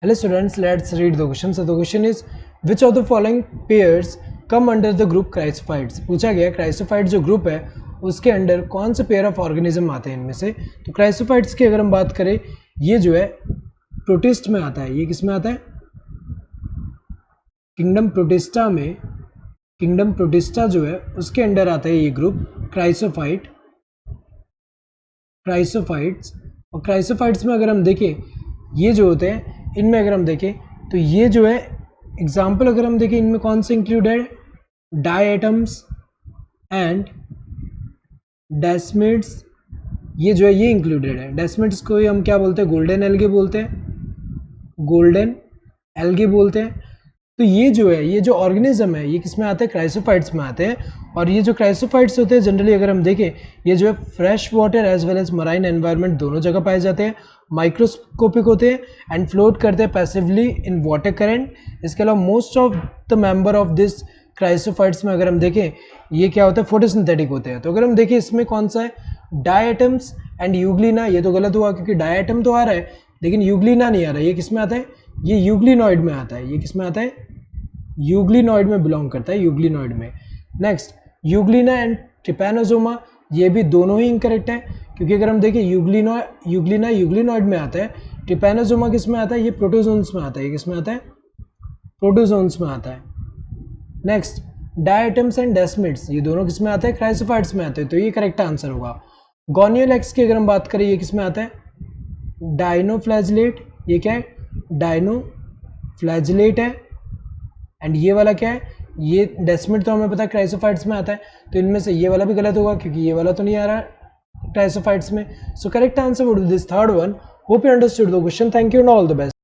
Hello students, let's read the question. So the question is, which of the following pairs come under the group chrysophytes? पूछा गया chrysophyte जो group है उसके under कौन से pair of organism आते हैं इनमें से। तो क्राइसोफाइट्स की अगर हम बात करें, ये जो है प्रोटिस्ट में आता है। ये किस में आता है? किंगडम प्रोटिस्टा में, किंगडम प्रोटिस्टा जो है उसके अंडर आता है ये ग्रुप क्राइसोफाइट, क्राइसोफाइट्स। और क्राइसोफाइट्स में अगर हम देखें, ये जो होते हैं इनमें अगर हम देखें तो ये जो है एग्जाम्पल अगर हम देखें इनमें कौन से इंक्लूडेड, डायटम्स एंड डेस्मिड्स, ये जो है ये इंक्लूडेड है। डेस्मिड्स को हम क्या बोलते हैं? गोल्डन एल्गे बोलते हैं, गोल्डन एल्गे बोलते हैं। तो ये जो है ये जो ऑर्गेनिज्म है ये किस में आते हैं? क्राइसोफाइट्स में आते हैं। और ये जो क्राइसोफाइट्स होते हैं जनरली अगर हम देखें, ये जो है fresh water as well as marine environment दोनों जगह पाए जाते हैं, माइक्रोस्कोपिक होते हैं एंड फ्लोट करते हैं पैसिवली इन वाटर करंट। इसके अलावा most of the member of this chrysophytes में अगर हम देखें ये क्या होता है? फोटोसिंथेटिक होते हैं। तो अगर हम देखें इसमें कौन सा है? Diatoms and Euglena. ये तो गलत हुआ क्योंकि डायटम तो आ रहा है लेकिन यूग्लिना नहीं आ रहा है। ये किस में आता है? ये यूग्लिनॉइड में आता है। ये किस में आता है? यूग्लिनॉइड में बिलोंग करता है, यूग्लिनॉइड में। नेक्स्ट यूग्लिना एंड ट्रिपैनोसोमा, ये भी दोनों ही इनकरेक्ट है क्योंकि अगर हम देखें यूग्लिना यूग्लिनॉइड में आता है, ट्रिपैनोसोमा किस में आता है? ये प्रोटोजोन्स में आता है। ये किस में आता है? प्रोटोजोन्स में आता है। नेक्स्ट डायटम्स एंड डेस्मिड्स, ये दोनों किस में आते हैं? क्राइसोफाइट्स में आते हैं। तो ये करेक्ट आंसर होगा। गोनियोलेक्स की अगर हम बात करें, ये किस में आता है? डायनोफ्लैजिलेट। ये क्या है? डायनोफ्लैजिलेट है। एंड ये वाला क्या है? ये डेस्मिड तो हमें पता है क्राइसोफाइट्स में आता है। तो इनमें से ये वाला भी गलत होगा क्योंकि ये वाला तो नहीं आ रहा क्राइसोफाइट्स में। So correct answer would be this third one. Hope you understood the question. Thank you and all the best.